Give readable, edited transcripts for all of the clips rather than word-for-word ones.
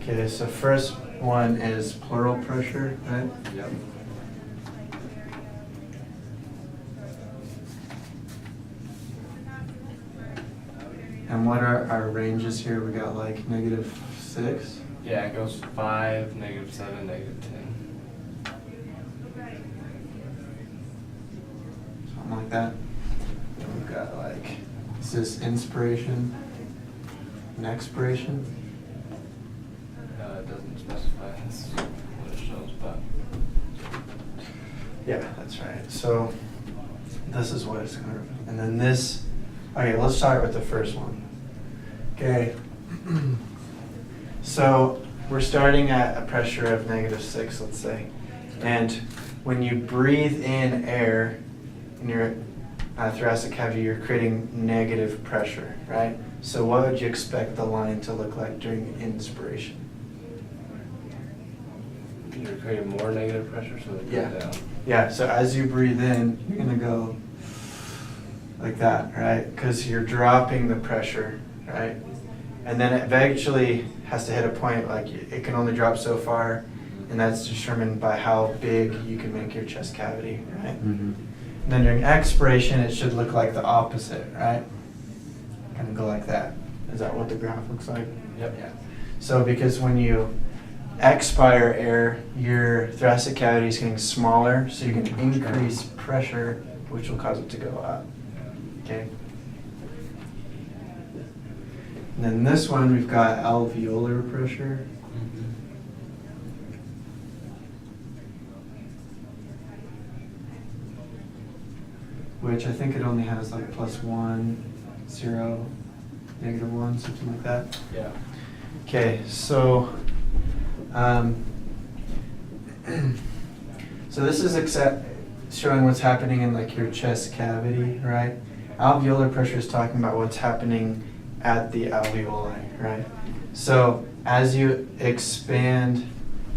Okay, so first one is pleural pressure, right? Yep. And what are our ranges here? We got like -6. Yeah, it goes 5, -7, -10. Something like that. And we've got like, is this inspiration and expiration? It doesn't specify. That's what it shows, but Yeah, that's right. So this is what it's going to, and then this, okay, let's start with the first one. Okay. So we're starting at a pressure of -6, let's say. And when you breathe in air in your thoracic cavity, you're creating negative pressure, right? So what would you expect the line to look like during inspiration? you're creating more negative pressure, so it Yeah. goes down. Yeah, so as you breathe in, you're going to go like that, right? Because you're dropping the pressure, right? And then it eventually has to hit a point, like it can only drop so far, and that's determined by how big you can make your chest cavity, right? Mm-hmm. And then during expiration, it should look like the opposite, right? Kind of go like that. Is that what the graph looks like? Yep. Yeah. So because when you expire air, your thoracic cavity is getting smaller, so you can increase pressure, which will cause it to go up. Okay. And then this one, we've got alveolar pressure. Which I think it only has like +1, 0, -1, something like that. Yeah. Okay, so so this is showing what's happening in like your chest cavity, right? Alveolar pressure is talking about what's happening at the alveoli, right? So as you expand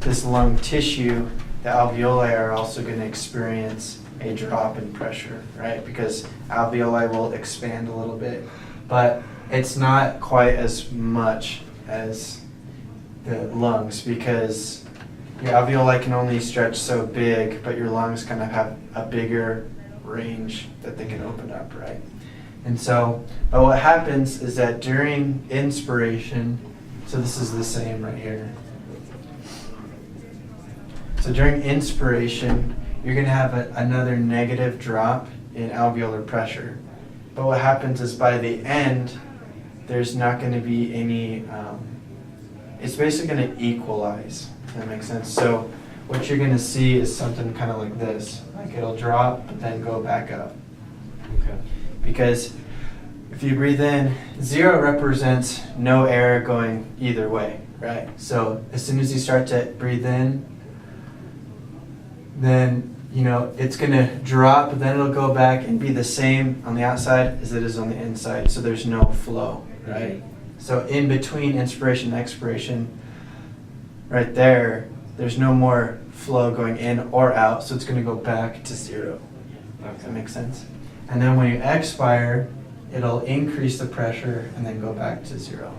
this lung tissue, the alveoli are also going to experience a drop in pressure, right? Because alveoli will expand a little bit, but it's not quite as much as the lungs, because your alveoli can only stretch so big, but your lungs kind of have a bigger range that they can open up, right? And so, but what happens is that during inspiration, so this is the same right here. So during inspiration, you're going to have another negative drop in alveolar pressure. But what happens is by the end, there's not going to be any, it's basically going to equalize, if that makes sense. So what you're going to see is something kind of like this. Like it'll drop, but then go back up. Okay. Because if you breathe in, 0 represents no air going either way, right? So as soon as you start to breathe in, then it's going to drop, but then it'll go back and be the same on the outside as it is on the inside. So there's no flow, right? So in between inspiration and expiration, right there, there's no more flow going in or out, so it's going to go back to 0. Does that make sense? And then when you expire, it'll increase the pressure and then go back to 0.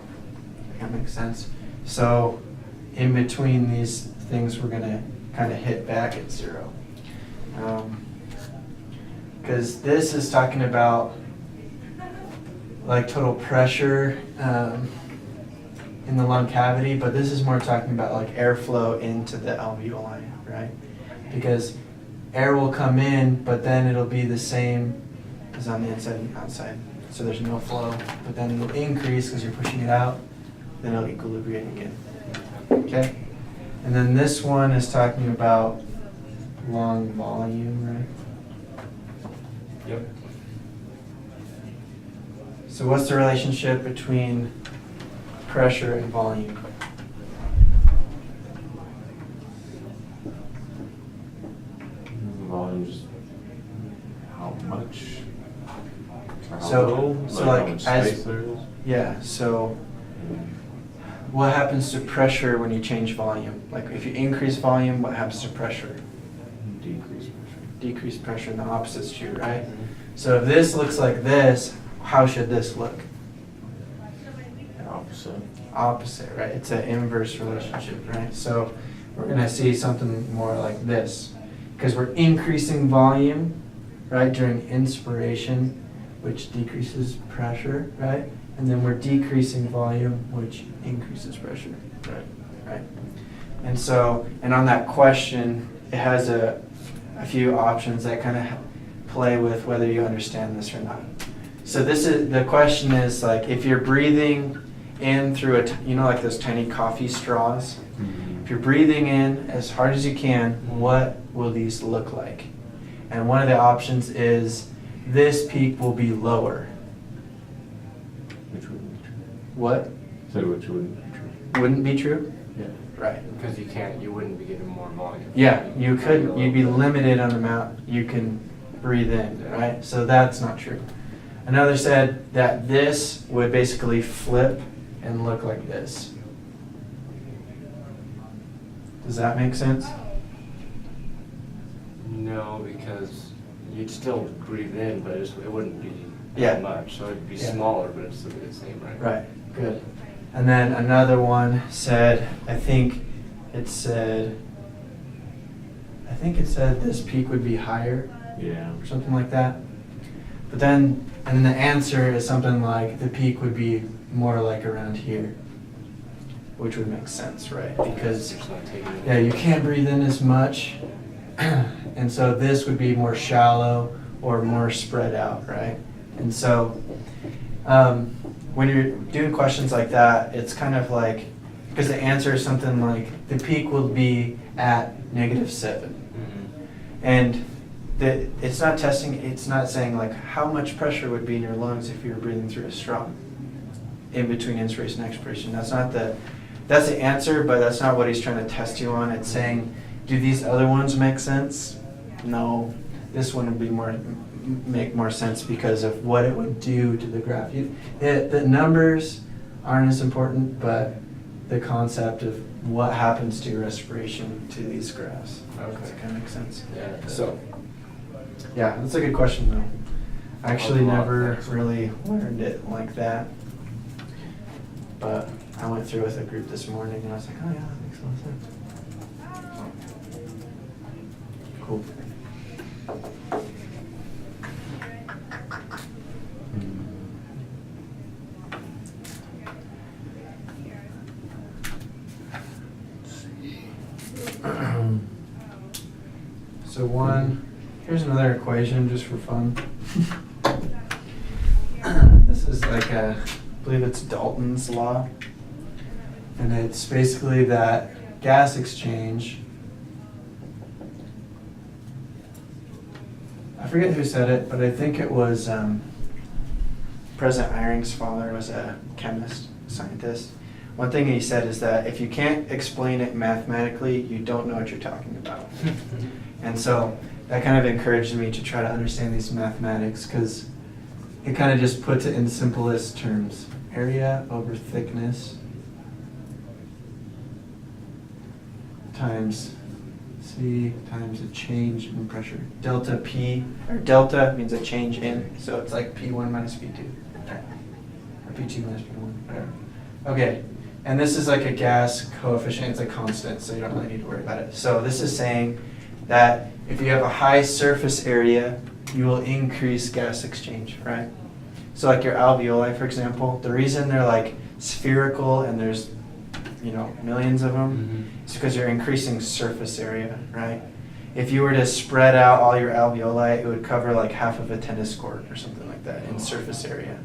That makes sense? So in between these things, we're going to kind of hit back at 0. Because this is talking about like total pressure in the lung cavity, but this is more talking about like airflow into the alveoli, right? Because air will come in, but then it'll be the same as on the inside and outside. So there's no flow, but then it'll increase because you're pushing it out, then it'll equilibrate again. Okay? And then this one is talking about lung volume, right? Yep. So what's the relationship between pressure and volume? Volume, just how much? Or how So- little? so how like much as- space there is? Yeah, so what happens to pressure when you change volume? Like if you increase volume, what happens to pressure? Decrease pressure. Decrease pressure, and the opposite's true, right? So if this looks like this, how should this look? Opposite. opposite, right? It's an inverse relationship, right? So we're going to see something more like this, because we're increasing volume, right, during inspiration, which decreases pressure, right? And then we're decreasing volume, which increases pressure, right? And so, and on that question, it has a few options that kind of play with whether you understand this or not. So the question is like, if you're breathing in through like those tiny coffee straws, if you're breathing in as hard as you can, what will these look like? And one of the options is this peak will be lower. Which wouldn't be true. What? So which wouldn't be true. Wouldn't be true? Yeah. Right. Because you wouldn't be getting more volume. Yeah, you'd be limited on the amount you can breathe in, right? So that's not true. Another said that this would basically flip and look like this. Does that make sense? No, because you'd still breathe in, but it wouldn't be Yeah. that much. So it'd be Yeah. smaller, but it'd still be the same, right? Right, good. And then another one said, I think it said this peak would be higher Yeah. or something like that. But then, and then the answer is something like the peak would be more like around here, which would make sense, right? Because It's not taking yeah, you can't breathe in as much, and so this would be more shallow or more spread out, right? And so when you're doing questions like that, it's kind of like, because the answer is something like the peak will be at -7. And it's not testing, it's not saying like how much pressure would be in your lungs if you were breathing through a straw in between inspiration and expiration. That's the answer, but that's not what he's trying to test you on. It's saying, do these other ones make sense? No, this one would make more sense because of what it would do to the graph. The numbers aren't as important, but the concept of what happens to your respiration to these graphs. Okay. Does that kind of make sense? Yeah. So, yeah, that's a good question though. I actually never really learned it like that. But I went through with a group this morning and I was like, oh yeah, that makes a lot of sense. Cool. So here's another equation just for fun. This is like I believe it's Dalton's law. And it's basically that gas exchange, I forget who said it, but I think it was President Eyring's father was a chemist, scientist. One thing he said is that if you can't explain it mathematically, you don't know what you're talking about. And so that kind of encouraged me to try to understand these mathematics because it kind of just puts it in simplest terms. Area over thickness times C times a change in pressure. Delta P, or delta means a change in, so it's like P1 minus P2. Or P2 minus P1, whatever. Okay, and this is like a gas coefficient, it's a constant, so you don't really need to worry about it. So this is saying that if you have a high surface area, you will increase gas exchange, right? So like your alveoli, for example, the reason they're like spherical and there's, millions of them, is because you're increasing surface area, right? If you were to spread out all your alveoli, it would cover like half of a tennis court or something like that in surface area.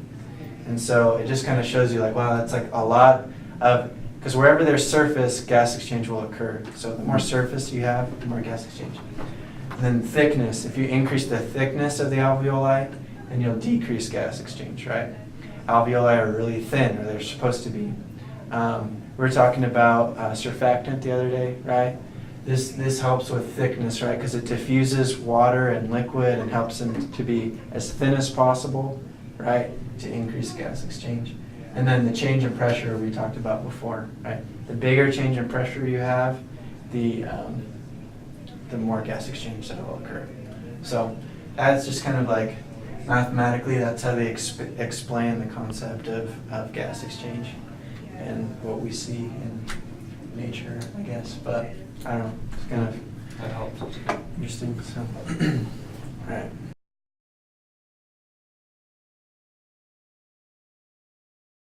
And so it just kind of shows you like, wow, that's like a lot of, because wherever there's surface, gas exchange will occur. So the more surface you have, the more gas exchange. And then thickness, if you increase the thickness of the alveoli, then you'll decrease gas exchange, right? Alveoli are really thin, or they're supposed to be. We were talking about surfactant the other day, right? This helps with thickness, right? Because it diffuses water and liquid and helps them to be as thin as possible, right? To increase gas exchange. And then the change in pressure we talked about before, right? The bigger change in pressure you have, the more gas exchange that will occur. So that's just kind of like mathematically, that's how they explain the concept of gas exchange. and what we see in nature, I guess. But I don't know, it's kind of That helps. That's good. interesting. So